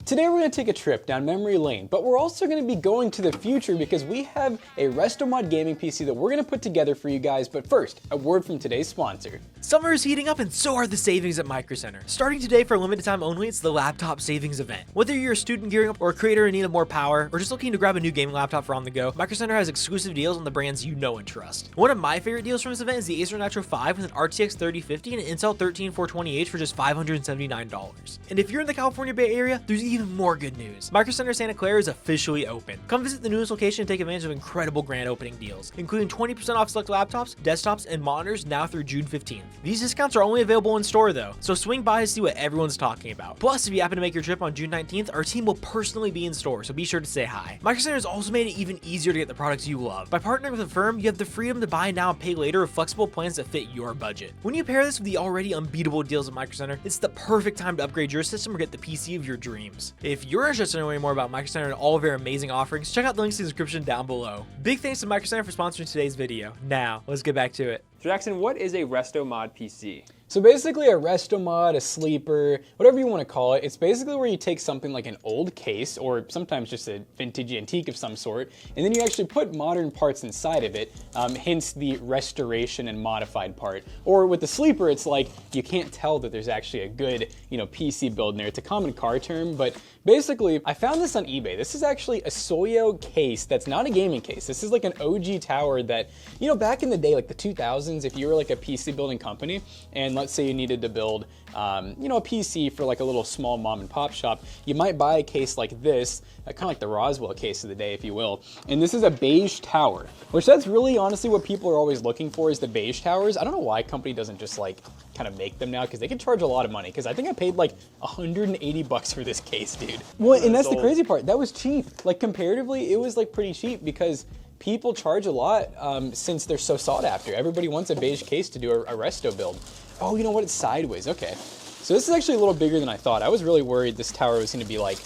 Today we're going to take a trip down memory lane, but we're also going to be going to the future because we have a RestoMod gaming PC that we're going to put together for you guys. But first, a word from today's sponsor. Summer is heating up and so are the savings at Micro Center. Starting today for a limited time only, it's the laptop savings event. Whether you're a student gearing up or a creator in need of more power or just looking to grab a new gaming laptop for on the go, Micro Center has exclusive deals on the brands you know and trust. One of my favorite deals from this event is the Acer Nitro 5 with an RTX 3050 and an Intel 13420H for just $579. And if you're in the California Bay Area, there's even more good news. Micro Center Santa Clara is officially open. Come visit the newest location and take advantage of incredible grand opening deals, including 20% off select laptops, desktops, and monitors now through June 15th. These discounts are only available in store though, so swing by to see what everyone's talking about. Plus, if you happen to make your trip on June 19th, our team will personally be in store, so be sure to say hi. Micro Center has also made it even easier to get the products you love. By partnering with a firm, you have the freedom to buy now and pay later with flexible plans that fit your budget. When you pair this with the already unbeatable deals at Micro Center, it's the perfect time to upgrade your system or get the PC of your dreams. If you're interested in learning more about Micro Center and all of their amazing offerings, check out the links in the description down below. Big thanks to Micro Center for sponsoring today's video. Now, let's get back to it. Jackson, what is a RestoMod PC? So basically a RestoMod, a sleeper, whatever you want to call it, it's basically where you take something like an old case or sometimes just a vintage antique of some sort, and then you actually put modern parts inside of it, hence the restoration and modified part. Or with the sleeper, it's like you can't tell that there's actually a good, PC build in there. It's a common car term, but basically I found this on eBay. This is actually a Soyo case that's not a gaming case. This is like an OG tower that, back in the day, like the 2000s, if you were like a PC building company and let's say you needed to build, a PC for like a little small mom and pop shop, you might buy a case like this, kind of like the Roswell case of the day, if you will. And this is a beige tower, which that's really honestly what people are always looking for is the beige towers. I don't know why a company doesn't just like kind of make them now because they can charge a lot of money. Because I think I paid like 180 bucks for this case, dude. Well, and that's the crazy part. That was cheap. Like comparatively, it was like pretty cheap because people charge a lot since they're so sought after. Everybody wants a beige case to do a resto build. Oh, you know what? It's sideways. Okay. So this is actually a little bigger than I thought. I was really worried this tower was going to be like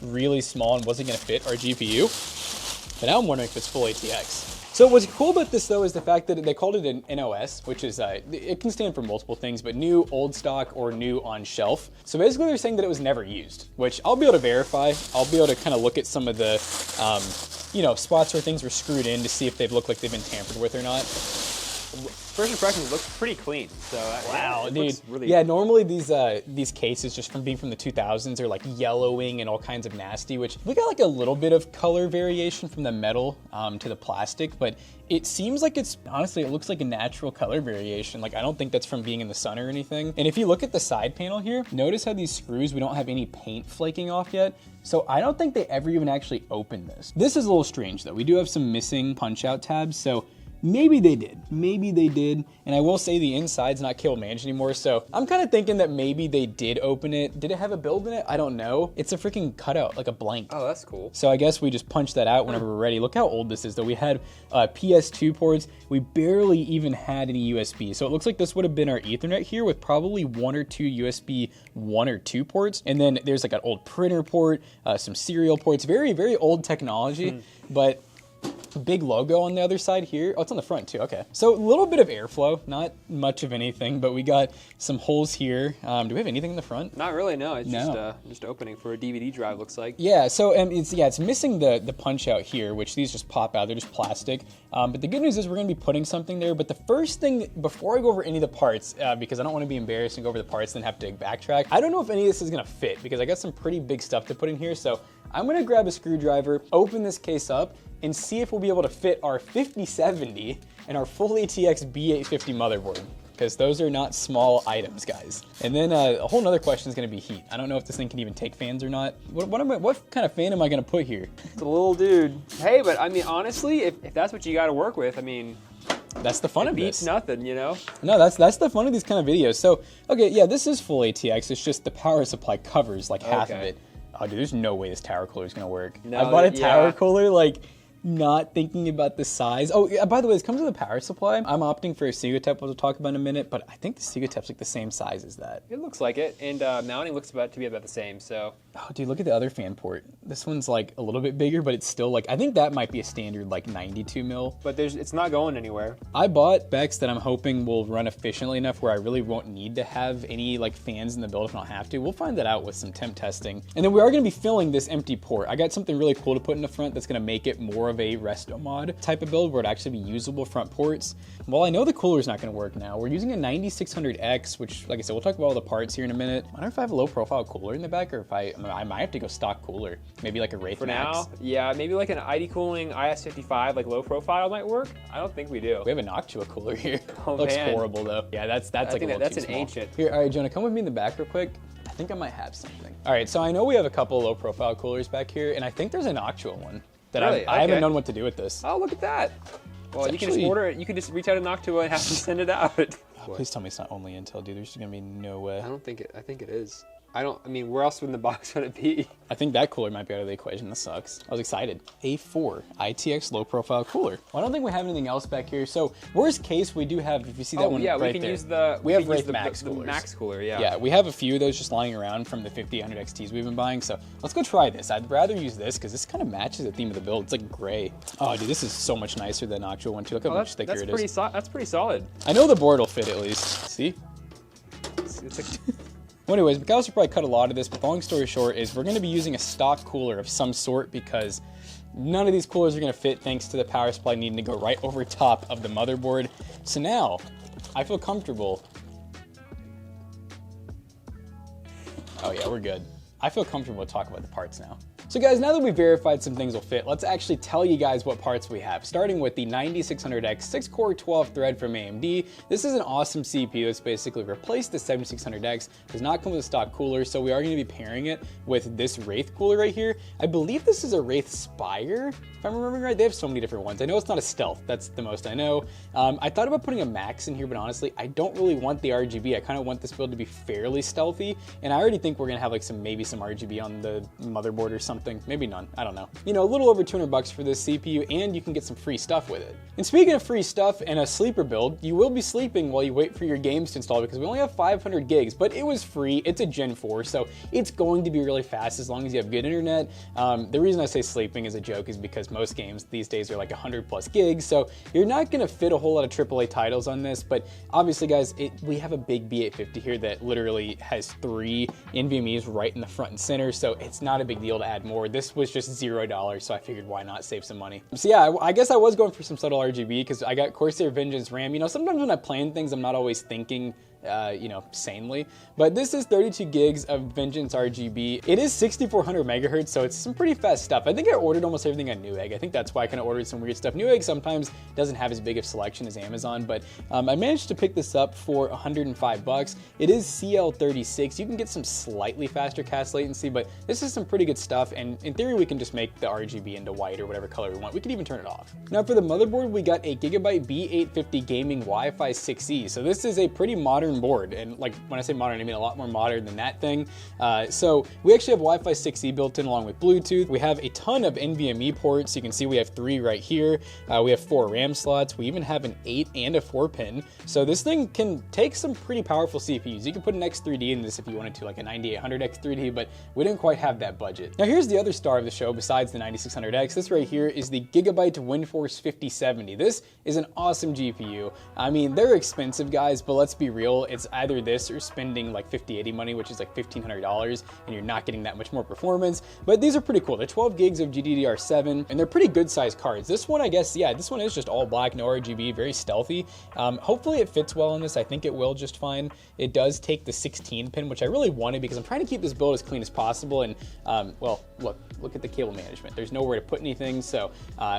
really small and wasn't going to fit our GPU. But now I'm wondering if it's full ATX. So what's cool about this though is the fact that they called it an NOS, which is, it can stand for multiple things, but new, old stock, or new on shelf. So basically they're saying that it was never used, which I'll be able to verify. I'll be able to kind of look at some of the, spots where things were screwed in to see if they've looked like they've been tampered with or not. First impressions look pretty clean. So wow, yeah, dude. Yeah, normally these cases just from being from the 2000s are like yellowing and all kinds of nasty, which we got like a little bit of color variation from the metal to the plastic, but it seems like honestly, it looks like a natural color variation. Like I don't think that's from being in the sun or anything. And if you look at the side panel here, notice how these screws, we don't have any paint flaking off yet. So I don't think they ever even actually opened this. This is a little strange though. We do have some missing punch out tabs. So maybe they did, and I will say the inside's not cable managed anymore, so I'm kind of thinking that maybe they did open it. Did it have a build in it? I don't know. It's a freaking cutout, like a blank. Oh, that's cool. So I guess we just punch that out whenever we're ready. Look how old this is though. We had PS2 ports. We barely even had any USB, so it looks like this would have been our Ethernet here with probably one or two USB 1 or 2 ports, and then there's like an old printer port, some serial ports, very, very old technology, but big logo on the other side here. Oh, it's on the front too, okay. So a little bit of airflow, not much of anything, but we got some holes here. Do we have anything in the front? Not really, no. It's just opening for a DVD drive, looks like. Yeah, so it's missing the punch out here, which these just pop out, they're just plastic. But the good news is we're gonna be putting something there, but the first thing, before I go over any of the parts, because I don't wanna be embarrassed and go over the parts and then have to backtrack, I don't know if any of this is gonna fit, because I got some pretty big stuff to put in here, so I'm gonna grab a screwdriver, open this case up, and see if we'll be able to fit our 5070 and our full ATX B850 motherboard, because those are not small items, guys. And then a whole nother question is gonna be heat. I don't know if this thing can even take fans or not. What kind of fan am I gonna put here? It's a little dude. Hey, but I mean, honestly, if that's what you gotta work with, I mean, that's the fun of this. Beats nothing, No, that's the fun of these kind of videos. So, okay, yeah, this is full ATX. It's just the power supply covers like half of it. Oh, dude, there's no way this tower cooler is gonna work. No, I bought a tower cooler, like, not thinking about the size. Oh, yeah, by the way, this comes with a power supply. I'm opting for a Segotep, we'll talk about in a minute, but I think the Segotep's like the same size as that. It looks like it, and mounting looks to be about the same, so Oh, dude, look at the other fan port. This one's like a little bit bigger, but it's still like, I think that might be a standard like 92 mil. But it's not going anywhere. I bought specs that I'm hoping will run efficiently enough where I really won't need to have any like fans in the build if I don't have to. We'll find that out with some temp testing. And then we are gonna be filling this empty port. I got something really cool to put in the front that's gonna make it more of a resto mod type of build where it'd actually be usable front ports. Well, I know the cooler's not gonna work now. We're using a 9600X, which like I said, we'll talk about all the parts here in a minute. I wonder if I have a low profile cooler in the back or if I might have to go stock cooler. Maybe like a Wraith For Max. now, yeah, maybe like an ID cooling IS55, like low profile might work. I don't think we do. We have a Noctua cooler here. Oh, Looks man. horrible though. Yeah, that's like a little that's too an small. ancient. Here, all right, Jonah, come with me in the back real quick. I think I might have something. All right, so I know we have a couple of low profile coolers back here, and I think there's an Noctua one that Really? I haven't Okay. known what to do with this. Oh, look at that. Well, It's you can just actually- order it. You can just reach out to Noctua and have them send it out. Please tell me it's not only Intel, dude. There's gonna be no way. I don't think it. I think it is. I mean, where else would the box would it be? I think that cooler might be out of the equation. This sucks. I was excited. A4 ITX low profile cooler. Well, I don't think we have anything else back here. So worst case, we do have, if you see that one yeah, right we can there. use the. We have can use Wraith Max the coolers. Max cooler, yeah. Yeah, we have a few of those just lying around from the 5800 XTs we've been buying. So let's go try this. I'd rather use this because this kind of matches the theme of the build. It's like gray. Oh, dude, this is so much nicer than the Noctua one too. Look how much thicker it is. That's pretty solid. I know the board will fit at least. See? It's like, Well, anyways, McAllister probably cut a lot of this, but long story short is we're going to be using a stock cooler of some sort because none of these coolers are going to fit thanks to the power supply needing to go right over top of the motherboard. So now, I feel comfortable. Oh yeah, we're good. I feel comfortable to talk about the parts now. So guys, now that we've verified some things will fit, let's actually tell you guys what parts we have, starting with the 9600X 6-core 12-thread from AMD. This is an awesome CPU that's basically replaced the 7600X, does not come with a stock cooler, so we are going to be pairing it with this Wraith cooler right here. I believe this is a Wraith Spire, if I'm remembering right. They have so many different ones. I know it's not a Stealth, that's the most I know. I thought about putting a Max in here, but honestly, I don't really want the RGB. I kind of want this build to be fairly stealthy, and I already think we're going to have like maybe some RGB on the motherboard or something. Maybe none, I don't know. You know, a little over 200 bucks for this CPU, and you can get some free stuff with it. And speaking of free stuff and a sleeper build, you will be sleeping while you wait for your games to install because we only have 500 gigs, but it was free. It's a Gen 4, so it's going to be really fast as long as you have good internet. The reason I say sleeping as a joke is because most games these days are like 100 plus gigs, so you're not gonna fit a whole lot of AAA titles on this, but obviously guys, we have a big B850 here that literally has 3 NVMe's right in the front and center, so it's not a big deal to add more. This was just $0, so I figured why not save some money. So yeah, I guess I was going for some subtle RGB because I got Corsair Vengeance RAM. You know, sometimes when I plan things, I'm not always thinking you know, sanely. But this is 32 gigs of Vengeance RGB. It is 6400 megahertz, so it's some pretty fast stuff. I think I ordered almost everything on Newegg. I think that's why I kind of ordered some weird stuff. Newegg sometimes doesn't have as big of selection as Amazon, but I managed to pick this up for 105 bucks. It is CL36. You can get some slightly faster cast latency, but this is some pretty good stuff, and in theory, we can just make the RGB into white or whatever color we want. We can even turn it off. Now for the motherboard, we got a Gigabyte B850 Gaming Wi-Fi 6E. So this is a pretty modern board, and like when I say modern, I mean a lot more modern than that thing. So we actually have Wi-Fi 6E built in along with Bluetooth. We have a ton of NVMe ports. You can see we have 3 right here. We have 4 RAM slots. We even have an 8 and a 4 pin. So this thing can take some pretty powerful CPUs. You can put an X3D in this if you wanted to, like a 9800 X3D, but we didn't quite have that budget. Now here's the other star of the show besides the 9600X. This right here is the Gigabyte Windforce 5070. This is an awesome GPU. I mean, they're expensive, guys, but let's be real. It's either this or spending like 5080 money, which is like $1,500, and you're not getting that much more performance. But these are pretty cool. They're 12 gigs of GDDR7, and they're pretty good sized cards. This one, I guess, yeah, this one is just all black, no RGB, very stealthy. Hopefully it fits well in this. I think it will just fine. It does take the 16 pin, which I really wanted because I'm trying to keep this build as clean as possible. And well, look at the cable management. There's nowhere to put anything, so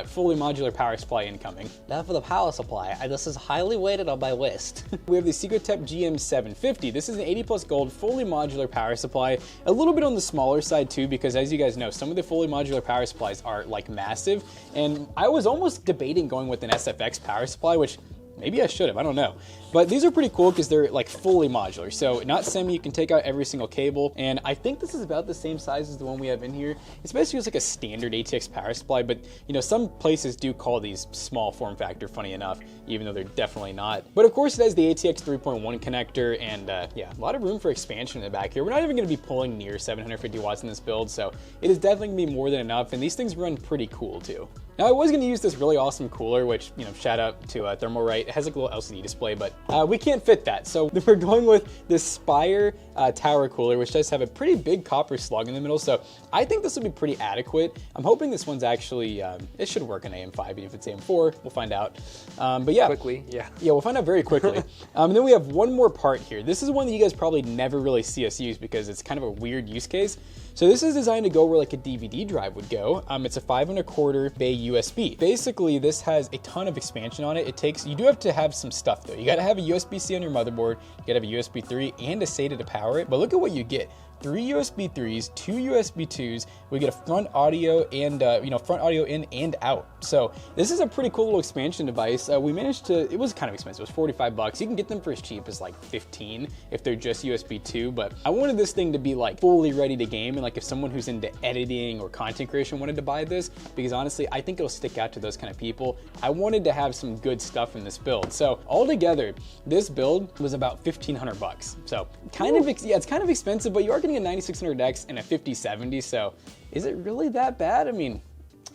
fully modular power supply incoming. Now for the power supply, this is highly weighted on my waist. We have the Segotep GM750. This is an 80 plus gold fully modular power supply. A little bit on the smaller side too, because as you guys know, some of the fully modular power supplies are like massive. And I was almost debating going with an SFX power supply, which Maybe I should have, I don't know. But these are pretty cool because they're like fully modular. So not semi, you can take out every single cable. And I think this is about the same size as the one we have in here. It's basically just like a standard ATX power supply, but you know, some places do call these small form factor, funny enough, even though they're definitely not. But of course it has the ATX 3.1 connector and yeah, a lot of room for expansion in the back here. We're not even gonna be pulling near 750 watts in this build, so it is definitely gonna be more than enough. And these things run pretty cool too. Now I was going to use this really awesome cooler, which, you know, shout out to Thermalright. It has like a little LCD display, but we can't fit that. So we're going with this Spire tower cooler, which does have a pretty big copper slug in the middle. So I think this will be pretty adequate. I'm hoping this one's actually, it should work on AM5, even if it's AM4, we'll find out. But yeah. Quickly, yeah. Yeah, we'll find out very quickly. And then we have one more part here. This is one that you guys probably never really see us use because it's kind of a weird use case. So this is designed to go where like a DVD drive would go. It's a 5 1/4 bay USB. Basically, this has a ton of expansion on it. You do have to have some stuff though. You gotta have a USB-C on your motherboard, you gotta have a USB 3 and a SATA to power it, but look at what you get. 3 USB 3s, 2 USB 2s. We get a front audio and front audio in and out. So this is a pretty cool little expansion device. We managed to. It was kind of expensive. It was 45 bucks. You can get them for as cheap as like 15 if they're just USB 2. But I wanted this thing to be like fully ready to game, and like if someone who's into editing or content creation wanted to buy this, because honestly, I think it'll stick out to those kind of people. I wanted to have some good stuff in this build. So altogether, this build was about 1,500 bucks. So kind of, yeah, it's kind of expensive, but you are getting a 9600X and a 5070, so is it really that bad? I mean,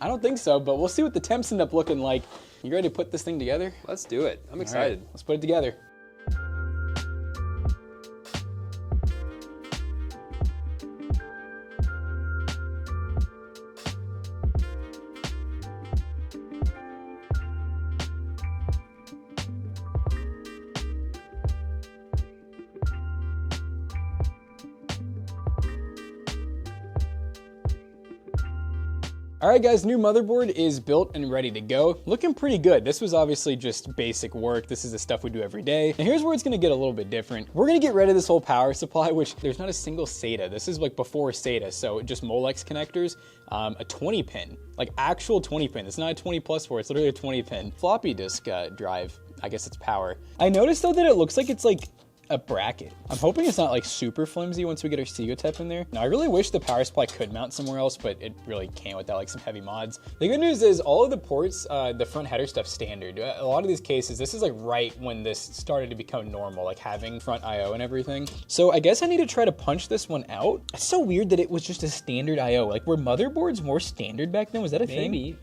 I don't think so, but we'll see what the temps end up looking like. You ready to put this thing together? Let's do it. I'm excited. All right, let's put it together. All right guys, new motherboard is built and ready to go. Looking pretty good. This was obviously just basic work. This is the stuff we do every day. And here's where it's gonna get a little bit different. We're gonna get rid of this whole power supply, which there's not a single SATA. This is like before SATA, so just Molex connectors, a 20 pin, like actual 20 pin. It's not a 20 plus 4, it's literally a 20 pin. Floppy disk drive, I guess it's power. I noticed though that it looks like it's like a bracket. I'm hoping it's not like super flimsy once we get our Segotep in there. Now I really wish the power supply could mount somewhere else, but it really can't without like some heavy mods. The good news is all of the ports, the front header stuff's standard. A lot of these cases, this is like right when this started to become normal, like having front IO and everything. So I guess I need to try to punch this one out. It's so weird that it was just a standard IO. Like were motherboards more standard back then? Was that a thing? Maybe.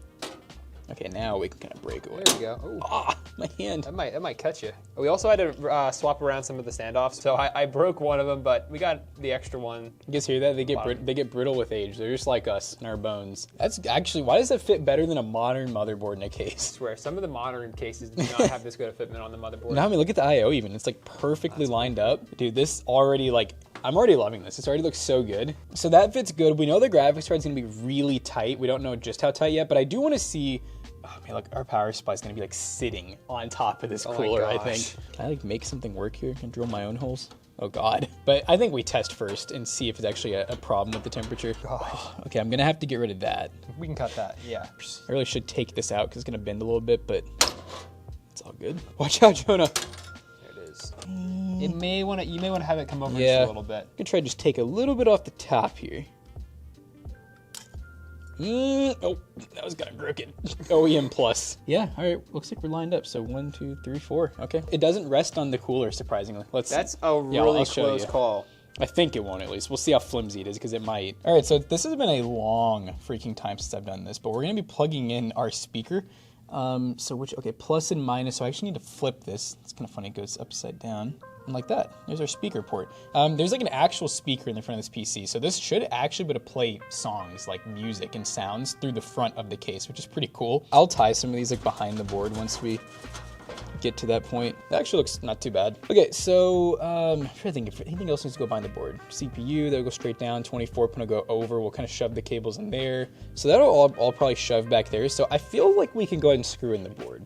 Okay, now we can kind of break away. There we go. Ooh. Ah, my hand. That might cut you. We also had to swap around some of the standoffs. So I broke one of them, but we got the extra one. You guys hear that? They get brittle with age. They're just like us in our bones. That's actually, why does that fit better than a modern motherboard in a case? I swear, some of the modern cases do not have this good a fitment on the motherboard. No, I mean, look at the IO even. It's like perfectly lined up. Dude, this already like, I'm already loving this. It's already looks so good. So that fits good. We know the graphics card's gonna be really tight. We don't know just how tight yet, but I do wanna see, oh man, look, our power supply is gonna be like sitting on top of this cooler, I think. Can I like make something work here? Can I drill my own holes? Oh God. But I think we test first and see if it's actually a problem with the temperature. Oh, okay, I'm gonna have to get rid of that. We can cut that, yeah. I really should take this out because it's gonna bend a little bit, but it's all good. Watch out, Jonah. There it is. You may want to have it come over just a little bit. I'm gonna try to just take a little bit off the top here. Oh, that was kind of crooked. OEM plus. Yeah, all right, looks like we're lined up. So 1, 2, 3, 4, okay. It doesn't rest on the cooler, surprisingly. That's a really close call. I think it won't at least. We'll see how flimsy it is because it might. All right, so this has been a long freaking time since I've done this, but we're gonna be plugging in our speaker. Okay, plus and minus, so I actually need to flip this. It's kind of funny, it goes upside down. And like that, there's our speaker port. There's like an actual speaker in the front of this PC, so this should actually be able to play songs, like music and sounds through the front of the case, which is pretty cool. I'll tie some of these like behind the board once we get to that point. That actually looks not too bad. Okay, so I'm trying to think if anything else needs to go behind the board. CPU, that'll go straight down, 24 pin will go over. We'll kind of shove the cables in there. So that'll all probably shove back there. So I feel like we can go ahead and screw in the board.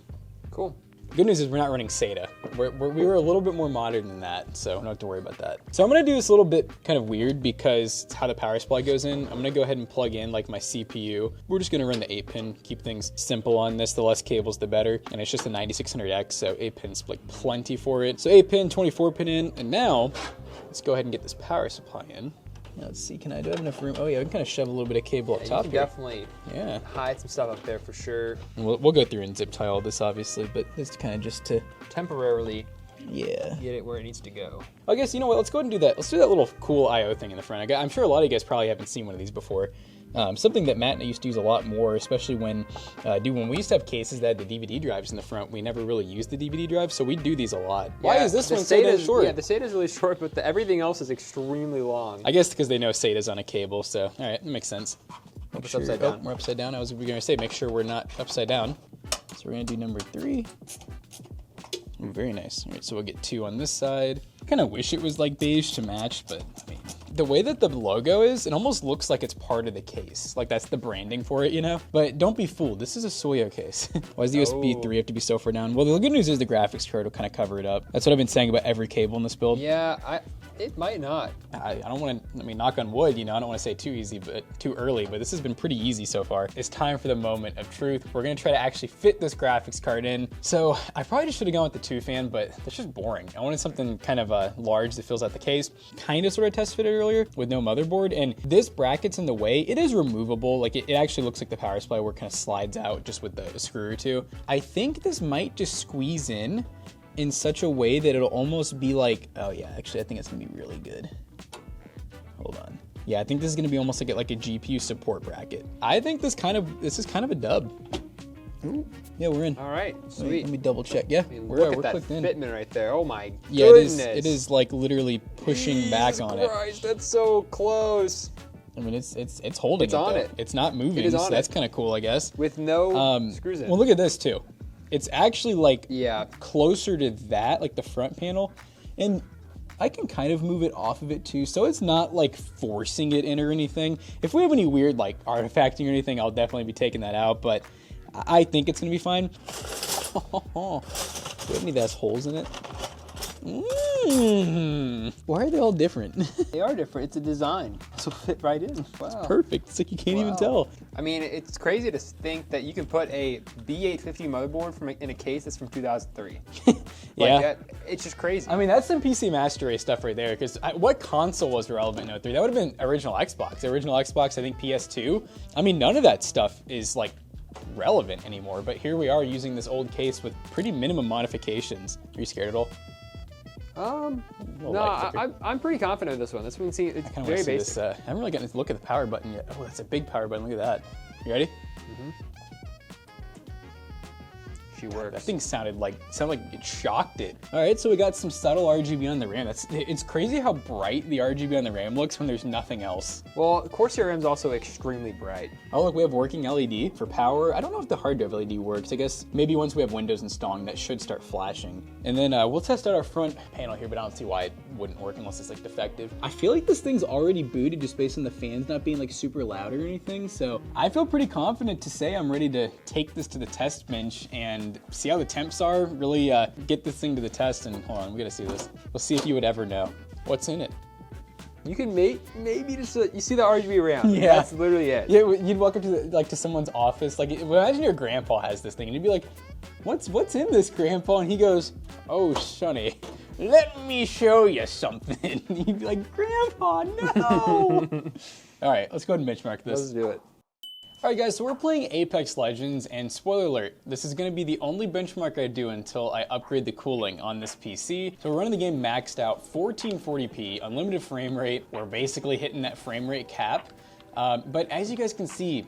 Cool. Good news is we're not running SATA. we were a little bit more modern than that, so don't have to worry about that. So I'm gonna do this a little bit kind of weird because it's how the power supply goes in. I'm gonna go ahead and plug in like my CPU. We're just gonna run the 8-pin, keep things simple on this. The less cables, the better. And it's just a 9600X, so 8-pin's like plenty for it. So 8-pin, 24-pin in, and now let's go ahead and get this power supply in. Let's see, do I have enough room? Oh yeah, we can kind of shove a little bit of cable up top you here. definitely hide some stuff up there for sure. And we'll go through and zip tie all this obviously, but it's kind of just to temporarily get it where it needs to go. I guess, you know what, let's go ahead and do that. Let's do that little cool I/O thing in the front. I'm sure a lot of you guys probably haven't seen one of these before. Something that Matt and I used to use a lot more, especially when we used to have cases that had the DVD drives in the front. We never really used the DVD drive, so we do these a lot. Why is this one so damn short? Yeah, the SATA is really short, but everything else is extremely long. I guess because they know SATA's on a cable, so all right, that makes sense. It's upside down. Oh, we're upside down. I was gonna say make sure we're not upside down. So we're gonna do number 3. Ooh, very nice. All right, so we'll get 2 on this side. I kind of wish it was like beige to match, but I mean, the way that the logo is, it almost looks like it's part of the case. Like that's the branding for it, you know? But don't be fooled, this is a Soyo case. Why does the USB 3 have to be so far down? Well, the good news is the graphics card will kind of cover it up. That's what I've been saying about every cable in this build. Yeah, it might not. I don't want to, I mean, knock on wood, you know, I don't want to say too early, but this has been pretty easy so far. It's time for the moment of truth. We're going to try to actually fit this graphics card in. So I probably just should have gone with the 2-fan, but that's just boring. I wanted something kind of large that fills out the case. Kind of sort of test fitted earlier with no motherboard, and this bracket's in the way. It is removable. Like it actually looks like the power supply where it kind of slides out just with a screw or two. I think this might just squeeze in such a way that it'll almost be like, oh yeah, actually I think it's gonna be really good. Hold on. Yeah, I think this is gonna be almost like a GPU support bracket. I think this is kind of a dub. Ooh, yeah, we're in. All right, sweet. Let me double check. Yeah, I mean, we're look at that clicked in. fitment right there. Oh my yeah, goodness. it is like literally pushing back on it. Christ, that's so close. I mean, it's holding. It's on it. It's not moving. It is on so that's kind of cool, I guess. With no screws in. Well, look at this too. It's actually like yeah, closer to that, like the front panel, and I can kind of move it off of it too, so it's not like forcing it in or anything. If we have any weird like artifacting or anything, I'll definitely be taking that out, but I think it's gonna be fine. Do we have any that has holes in it? Why are they all different? They are different. It's a design. This will fit right in. Wow. It's perfect. It's like you can't even tell. I mean, it's crazy to think that you can put a B850 motherboard in a case that's from 2003. Yeah. It's just crazy. I mean, that's some PC Master Race stuff right there, because what console was relevant in 03? That would have been original Xbox. The original Xbox, I think PS2. I mean, none of that stuff is like relevant anymore, but here we are using this old case with pretty minimum modifications. Are you scared at all? No, I'm pretty confident of this one. This one seems it's very basic. I haven't really gotten to look at the power button yet. Oh, that's a big power button. Look at that. You ready? Mm-hmm. She works. That thing sounded like it shocked it. All right, so we got some subtle RGB on the RAM. It's crazy how bright the RGB on the RAM looks when there's nothing else. Well, Corsair RAM is also extremely bright. Oh, look, we have working LED for power. I don't know if the hard drive LED works. I guess maybe once we have Windows installing, that should start flashing. And then we'll test out our front panel here, but I don't see why it wouldn't work unless it's like defective. I feel like this thing's already booted just based on the fans not being like super loud or anything. So I feel pretty confident to say I'm ready to take this to the test bench and see how the temps are, really get this thing to the test. And hold on, we gotta see this. We'll see if you would ever know what's in it. You can maybe just you see the RGB RAM. Yeah, that's literally it. Yeah, you'd walk up to someone's office. Like, imagine your grandpa has this thing, and you'd be like, "What's in this, Grandpa?" And he goes, "Oh, Sonny, let me show you something." And you'd be like, "Grandpa, no!" All right, let's go ahead and benchmark this. Let's do it. All right, guys, so we're playing Apex Legends, and spoiler alert, this is going to be the only benchmark I do until I upgrade the cooling on this PC. So we're running the game maxed out, 1440p, unlimited frame rate. We're basically hitting that frame rate cap. But as you guys can see,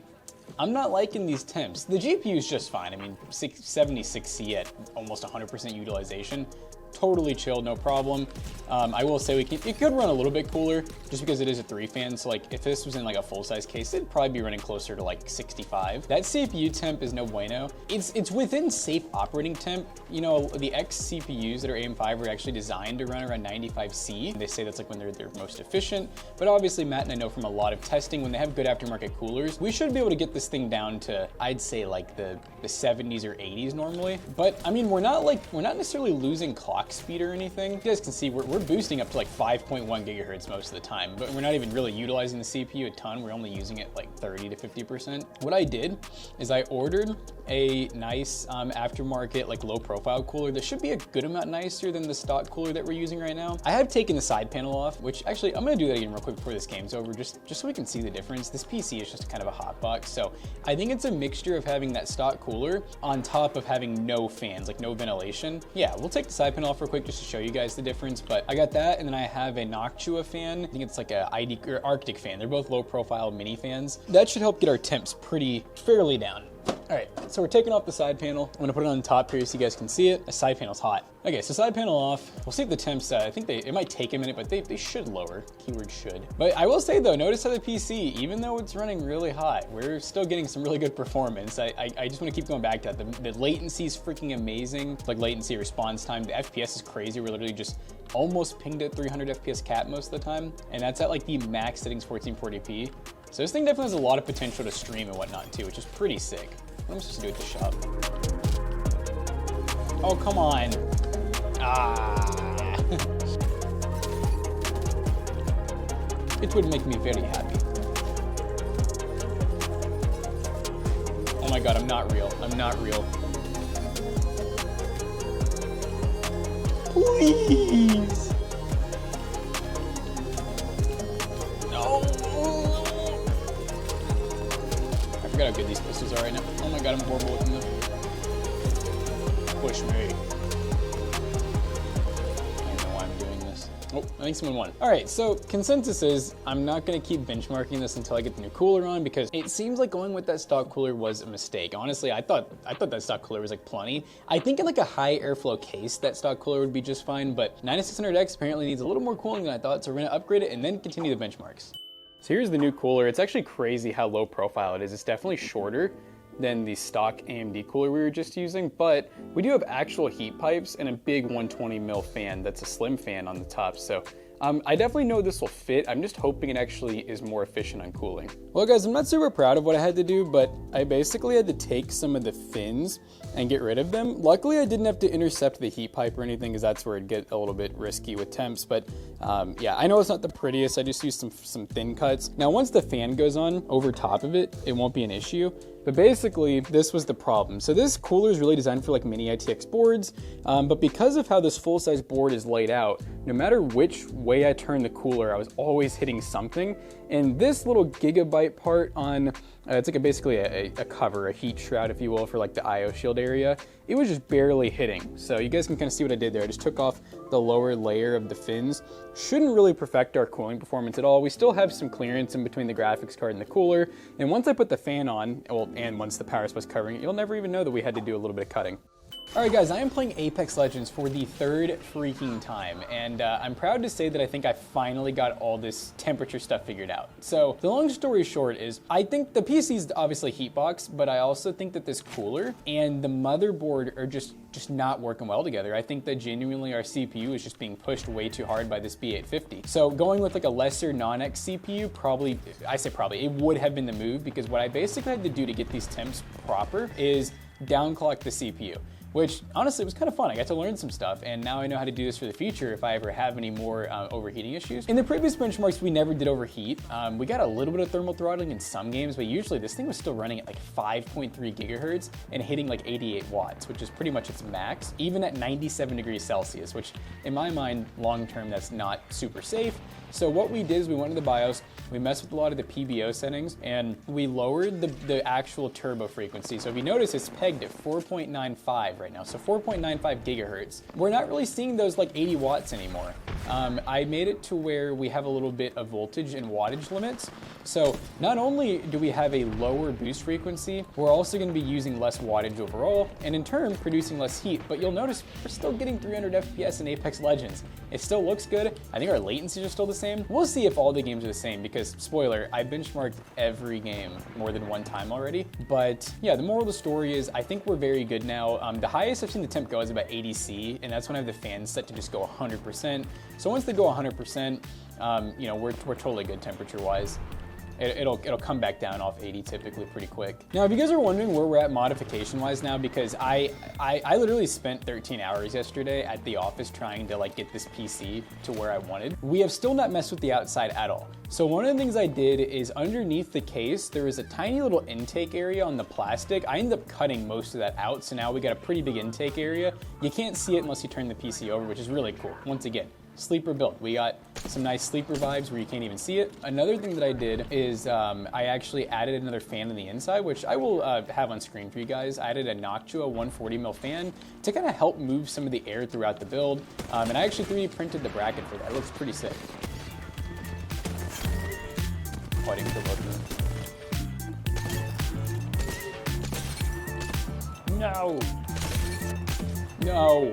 I'm not liking these temps. The GPU is just fine. I mean, 76C at almost 100% utilization. Totally chill, no problem. I will say it could run a little bit cooler just because it is a 3-fan. So like if this was in like a full-size case, it'd probably be running closer to like 65. That CPU temp is no bueno. It's within safe operating temp. You know, the X CPUs that are AM5 are actually designed to run around 95C. They say that's like when they're most efficient. But obviously Matt and I know from a lot of testing, when they have good aftermarket coolers, we should be able to get this thing down to, I'd say like the 70s or 80s normally. But I mean, we're not necessarily losing clock clock speed or anything. You guys can see we're boosting up to like 5.1 gigahertz most of the time, but we're not even really utilizing the CPU a ton. We're only using it like 30 to 50%. What I did is I ordered a nice aftermarket like low profile cooler that should be a good amount nicer than the stock cooler that we're using right now. I have taken the side panel off, which actually I'm gonna do that again real quick before this game's over, just so we can see the difference. This PC is just kind of a hot box, so I think it's a mixture of having that stock cooler on top of having no fans, like no ventilation. Yeah, we'll take the side panel off real quick just to show you guys the difference, but I got that, and then I have a Noctua fan. I think it's like a ID or Arctic fan. They're both low profile mini fans. That should help get our temps fairly down. All right, so we're taking off the side panel. I'm gonna put it on the top here so you guys can see it. The side panel's hot. Okay, so side panel off. We'll see if the temps, I think it might take a minute, but they should lower. Keyword should. But I will say though, notice how the PC, even though it's running really hot, we're still getting some really good performance. I just wanna keep going back to that. The latency is freaking amazing. Like latency response time, the FPS is crazy. We're literally just almost pinged at 300 FPS cap most of the time. And that's at like the max settings 1440p. So this thing definitely has a lot of potential to stream and whatnot too, which is pretty sick. What am I supposed to do at the shop? Oh, come on. Ah. It would make me very happy. Oh my God, I'm not real. I'm not real. Please. No. I forgot how good these pistols are right now. Oh my God, I'm horrible with them. Push me. I don't know why I'm doing this. Oh, I think someone won. All right, so consensus is I'm not gonna keep benchmarking this until I get the new cooler on, because it seems like going with that stock cooler was a mistake. Honestly, I thought that stock cooler was like plenty. I think in like a high airflow case, that stock cooler would be just fine, but 9600X apparently needs a little more cooling than I thought, so we're gonna upgrade it and then continue the benchmarks. So here's the new cooler. It's actually crazy how low profile it is. It's definitely shorter than the stock AMD cooler we were just using, but we do have actual heat pipes and a big 120 mil fan that's a slim fan on the top. So I definitely know this will fit. I'm just hoping it actually is more efficient on cooling. Well guys, I'm not super proud of what I had to do, but I basically had to take some of the fins and get rid of them. Luckily, I didn't have to intercept the heat pipe or anything, because that's where it'd get a little bit risky with temps. But yeah, I know it's not the prettiest. I just used some thin cuts. Now, once the fan goes on over top of it, it won't be an issue. But basically, this was the problem. So this cooler is really designed for like mini RTX boards, but because of how this full-size board is laid out, no matter which way I turned the cooler, I was always hitting something. And this little Gigabyte part on, it's like basically a cover, a heat shroud, if you will, for like the IO shield area, it was just barely hitting. So you guys can kind of see what I did there. I just took off the lower layer of the fins. Shouldn't really perfect our cooling performance at all. We still have some clearance in between the graphics card and the cooler. And once I put the fan on, well, and once the power supply's covering it, you'll never even know that we had to do a little bit of cutting. All right guys, I am playing Apex Legends for the third freaking time, and I'm proud to say that I think I finally got all this temperature stuff figured out. So the long story short is, I think the PC is obviously heatbox, but I also think that this cooler and the motherboard are just not working well together. I think that genuinely our CPU is just being pushed way too hard by this B850. So going with like a lesser non-X CPU, probably, I say probably, it would have been the move, because what I basically had to do to get these temps proper is downclock the CPU. Which honestly was kind of fun. I got to learn some stuff, and now I know how to do this for the future if I ever have any more overheating issues. In the previous benchmarks, we never did overheat. We got a little bit of thermal throttling in some games, but usually this thing was still running at like 5.3 gigahertz and hitting like 88 watts, which is pretty much its max, even at 97 degrees Celsius, which in my mind, long-term, that's not super safe. So what we did is we went to the BIOS, we messed with a lot of the PBO settings, and we lowered the actual turbo frequency. So if you notice, it's pegged at 4.95 right now, so 4.95 gigahertz. We're not really seeing those like 80 watts anymore. I made it to where we have a little bit of voltage and wattage limits. So not only do we have a lower boost frequency, we're also going to be using less wattage overall, and in turn producing less heat. But you'll notice we're still getting 300 FPS in Apex Legends. It still looks good. I think our latencies are still the same. We'll see if all the games are the same, because spoiler, I benchmarked every game more than one time already. But yeah, the moral of the story is I think we're very good now. The highest I've seen the temp go is about 80C, and that's when I have the fans set to just go 100%. So once they go 100%, you know, we're totally good temperature-wise. it'll come back down off 80 typically pretty quick. Now, if you guys are wondering where we're at modification-wise now, because I literally spent 13 hours yesterday at the office trying to like get this PC to where I wanted. We have still not messed with the outside at all. So one of the things I did is underneath the case, there is a tiny little intake area on the plastic. I ended up cutting most of that out, so now we got a pretty big intake area. You can't see it unless you turn the PC over, which is really cool. Once again, sleeper build. We got some nice sleeper vibes where you can't even see it. Another thing that I did is I actually added another fan on the inside, which I will have on screen for you guys. I added a Noctua 140mm fan to kind of help move some of the air throughout the build. And I actually 3D printed the bracket for that. It looks pretty sick. Fighting for both of them. No. No.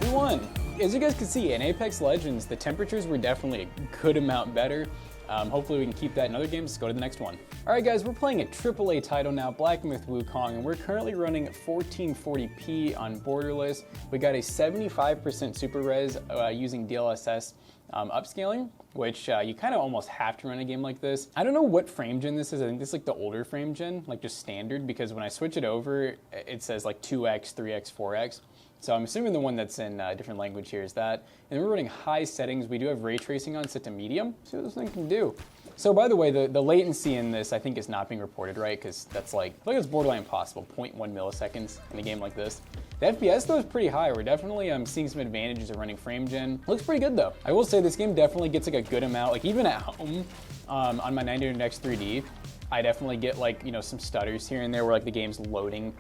We won. As you guys can see, in Apex Legends, the temperatures were definitely a good amount better. Hopefully we can keep that in other games. Let's go to the next one. All right, guys, we're playing a AAA title now, Black Myth Wukong, and we're currently running 1440p on borderless. We got a 75% super res using DLSS upscaling, which you kind of almost have to run a game like this. I don't know what frame gen this is. I think this is like the older frame gen, like just standard, because when I switch it over, it says like 2x, 3x, 4x. So I'm assuming the one that's in a different language here is that. And we're running high settings. We do have ray tracing on set to medium. See what this thing can do. So by the way, the latency in this I think is not being reported, right? Because that's like, I think it's borderline impossible, 0.1 milliseconds in a game like this. The FPS though is pretty high. We're definitely seeing some advantages of running frame gen. Looks pretty good though. I will say this game definitely gets like a good amount, like even at home on my 99X 3D, I definitely get like, you know, some stutters here and there where like the game's loading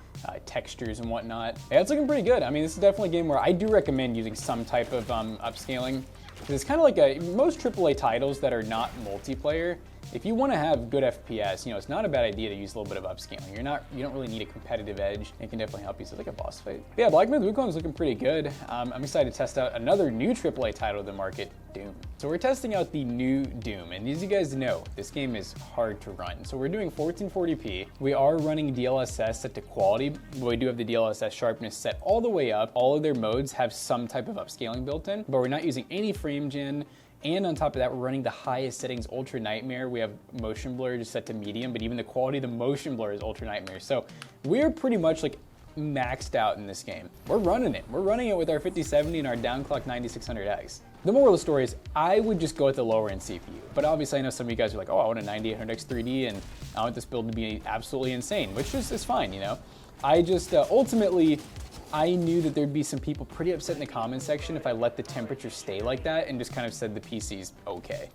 textures and whatnot. Yeah, it's looking pretty good. I mean, this is definitely a game where I do recommend using some type of upscaling. Because it's kind of like most AAA titles that are not multiplayer, if you want to have good FPS, you know, it's not a bad idea to use a little bit of upscaling. You don't really need a competitive edge. It can definitely help you. So it's like a boss fight. But yeah, Black Myth Wukong is looking pretty good. I'm excited to test out another new AAA title of the market, Doom. So we're testing out the new Doom, and as you guys know, this game is hard to run. So we're doing 1440p. We are running DLSS set to quality, but we do have the DLSS sharpness set all the way up. All of their modes have some type of upscaling built in, but we're not using any frame gen. And on top of that, we're running the highest settings, Ultra Nightmare. We have motion blur just set to medium, but even the quality of the motion blur is Ultra Nightmare. So we're pretty much like maxed out in this game. We're running it. We're running it with our 5070 and our downclock 9600X. The moral of the story is I would just go with the lower end CPU. But obviously I know some of you guys are like, oh, I want a 9800X 3D and I want this build to be absolutely insane, which is fine, you know? I just ultimately, I knew that there'd be some people pretty upset in the comment section if I let the temperature stay like that and just kind of said the PC's okay.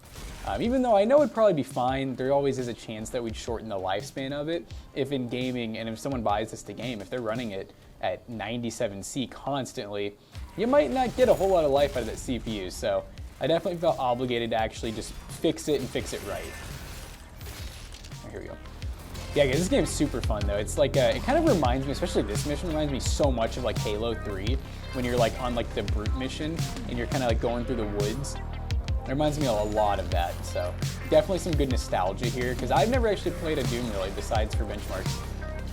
Even though I know it'd probably be fine, there always is a chance that we'd shorten the lifespan of it if in gaming, and if someone buys this to game, if they're running it at 97C constantly, you might not get a whole lot of life out of that CPU. So I definitely felt obligated to actually just fix it and fix it right. Here we go. Yeah, guys, this game's super fun though. It's like, it kind of reminds me, especially this mission reminds me so much of like Halo 3 when you're like on like the brute mission and you're kind of like going through the woods. It reminds me a lot of that. So definitely some good nostalgia here because I've never actually played a Doom really besides for benchmarks.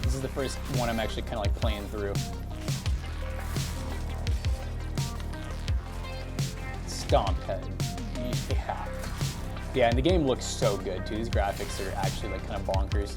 This is the first one I'm actually kind of like playing through. Stomp head. Yeah. Yeah, and the game looks so good too. These graphics are actually like kind of bonkers.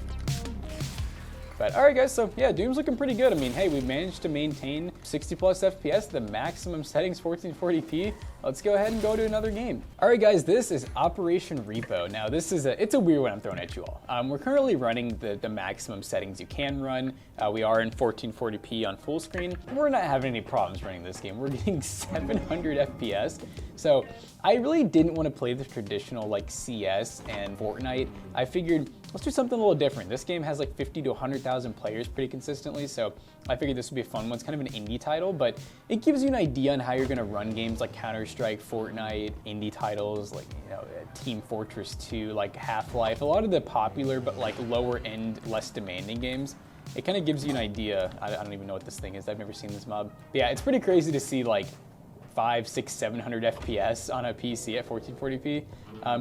But all right, guys, so yeah, Doom's looking pretty good. I mean, hey, we managed to maintain 60 plus FPS, the maximum settings, 1440p. Let's go ahead and go to another game. All right, guys, this is Operation REPO. Now, this is it's a weird one I'm throwing at you all. We're currently running the maximum settings you can run. We are in 1440p on full screen. We're not having any problems running this game. We're getting 700 FPS. So I really didn't want to play the traditional like CS and Fortnite. I figured let's do something a little different. This game has like 50 to 100,000 players pretty consistently, so I figured this would be a fun one. It's kind of an indie title, but it gives you an idea on how you're gonna run games like Counter-Strike, Fortnite, indie titles like, you know, Team Fortress 2, like Half-Life, a lot of the popular but like lower end, less demanding games. It kind of gives you an idea. I don't even know what this thing is. I've never seen this mob. But yeah, it's pretty crazy to see like 500, 600, 700 FPS on a PC at 1440p.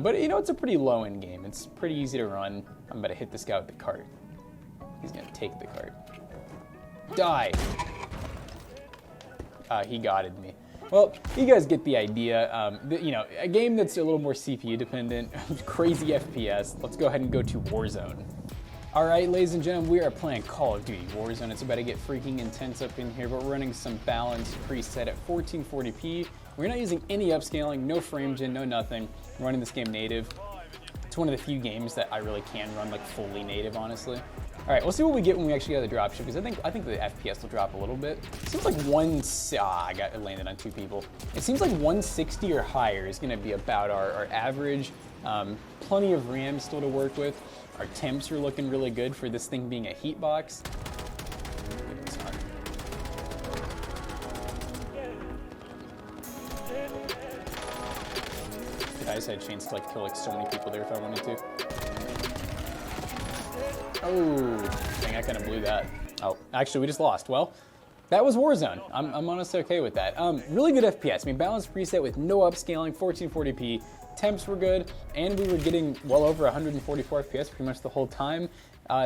But you know, it's a pretty low end game. It's pretty easy to run. I'm about to hit this guy with the cart. He's gonna take the cart. Die! He gotted me. Well, you guys get the idea. You know, a game that's a little more CPU dependent, crazy FPS. Let's go ahead and go to Warzone. All right, ladies and gentlemen, we are playing Call of Duty Warzone. It's about to get freaking intense up in here, but we're running some balanced preset at 1440p. We're not using any upscaling, no frame gen, no nothing. I'm running this game native. It's one of the few games that I really can run like fully native, honestly. All right, we'll see what we get when we actually get the dropship, because I think the FPS will drop a little bit. It seems like it landed on 2 people. It seems like 160 or higher is gonna be about our average. Plenty of RAM still to work with. Our temps are looking really good for this thing being a heat box. I just had a chance to like kill like so many people there if I wanted to. Oh, dang, I kind of blew that. Oh, actually we just lost. Well, that was Warzone. I'm honestly okay with that. Really good FPS. I mean, balanced preset with no upscaling, 1440p. Temps were good, and we were getting well over 144 FPS pretty much the whole time.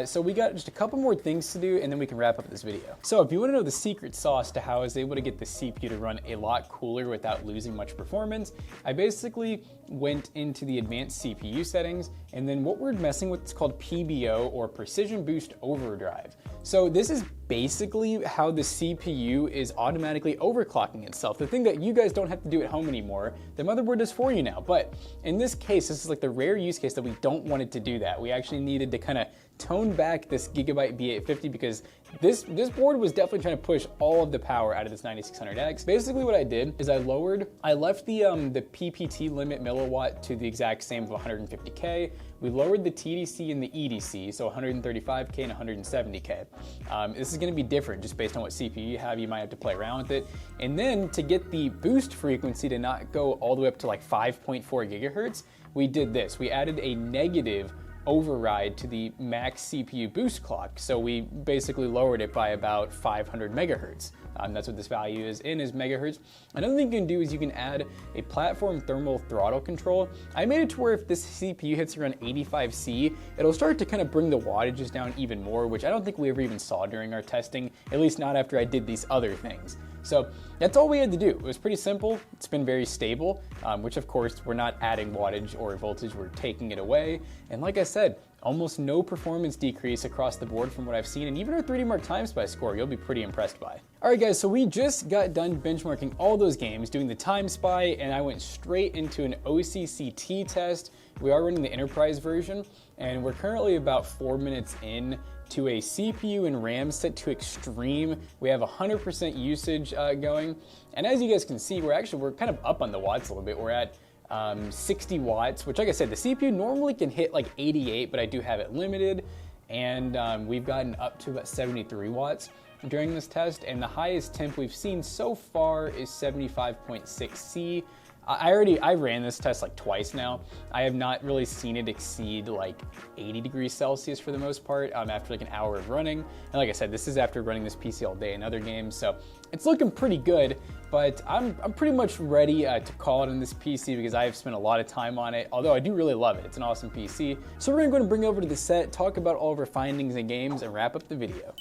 So we got just a couple more things to do, and then we can wrap up this video. So if you want to know the secret sauce to how I was able to get the CPU to run a lot cooler without losing much performance, I basically went into the advanced CPU settings, and then what we're messing with is called PBO, or Precision Boost Overdrive. So this is basically how the CPU is automatically overclocking itself. The thing that you guys don't have to do at home anymore, the motherboard does for you now. But in this case, this is like the rare use case that we don't want it to do that. We actually needed to kind of tone back this Gigabyte B850 because this board was definitely trying to push all of the power out of this 9600X. Basically what I did is I left the PPT limit milliwatt to the exact same of 150K. We lowered the TDC and the EDC, so 135K and 170K. This is gonna be different just based on what CPU you have. You might have to play around with it. And then to get the boost frequency to not go all the way up to like 5.4 gigahertz, we did this. We added a negative override to the max CPU boost clock. So we basically lowered it by about 500 megahertz. That's what this value is megahertz. Another thing you can do is you can add a platform thermal throttle control. I made it to where if this CPU hits around 85C, it'll start to kind of bring the wattages down even more, which I don't think we ever even saw during our testing, at least not after I did these other things. So that's all we had to do. It was pretty simple. It's been very stable, which of course we're not adding wattage or voltage, we're taking it away. And like I said, almost no performance decrease across the board from what I've seen, and even our 3D Mark Time Spy score you'll be pretty impressed by. All right guys, so we just got done benchmarking all those games, doing the Time Spy, and I went straight into an OCCT test. We are running the enterprise version, and we're currently about 4 minutes in to a CPU and RAM set to extreme. We have 100% usage going, and as you guys can see, we're kind of up on the watts a little bit. We're at 60 watts, which like I said, the CPU normally can hit like 88, but I do have it limited, and we've gotten up to about 73 watts during this test, and the highest temp we've seen so far is 75.6 C. I ran this test like twice now. I have not really seen it exceed like 80 degrees Celsius for the most part after like an hour of running. And like I said, this is after running this PC all day in other games, so it's looking pretty good, but I'm pretty much ready to call it on this PC because I have spent a lot of time on it, although I do really love it. It's an awesome PC. So we're gonna go and bring it over to the set, talk about all of our findings and games, and wrap up the video.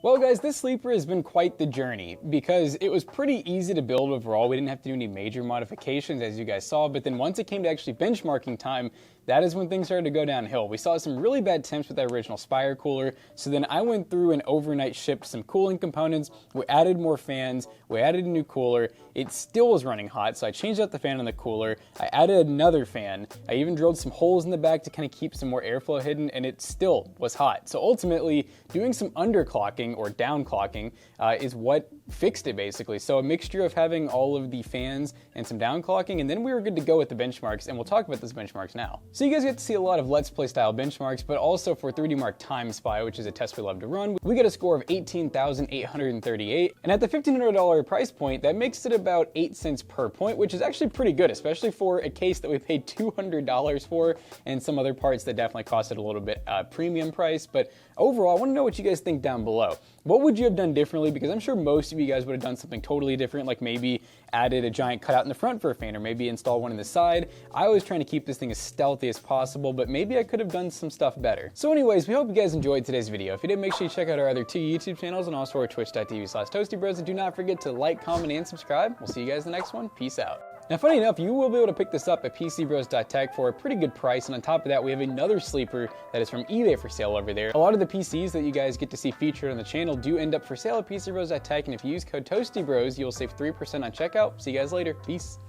Well guys, this sleeper has been quite the journey because it was pretty easy to build overall. We didn't have to do any major modifications as you guys saw, but then once it came to actually benchmarking time, that is when things started to go downhill. We saw some really bad temps with that original Spire cooler, so then I went through and overnight shipped some cooling components. We added more fans, we added a new cooler. It still was running hot, so I changed out the fan on the cooler. I added another fan. I even drilled some holes in the back to kind of keep some more airflow hidden, and it still was hot. So ultimately, doing some underclocking or downclocking is what fixed it basically. So a mixture of having all of the fans and some downclocking, and then we were good to go with the benchmarks, and we'll talk about those benchmarks now. So you guys get to see a lot of Let's Play style benchmarks, but also for 3D Mark Time Spy, which is a test we love to run, we got a score of 18,838, and at the $1,500 price point, that makes it about 8 cents per point, which is actually pretty good, especially for a case that we paid $200 for, and some other parts that definitely costed a little bit premium price. But overall, I want to know what you guys think down below. What would you have done differently? Because I'm sure most of of you guys would have done something totally different, like maybe added a giant cutout in the front for a fan, or maybe install one in the side. I was trying to keep this thing as stealthy as possible, but maybe I could have done some stuff better. So anyways, we hope you guys enjoyed today's video. If you did, make sure you check out our other 2 YouTube channels and also our twitch.tv/toastybros, and do not forget to like, comment, and subscribe. We'll see you guys in the next one. Peace out. Now, funny enough, you will be able to pick this up at PCBros.tech for a pretty good price, and on top of that, we have another sleeper that is from eBay for sale over there. A lot of the PCs that you guys get to see featured on the channel do end up for sale at PCBros.tech, and if you use code TOASTYBROS, you'll save 3% on checkout. See you guys later. Peace.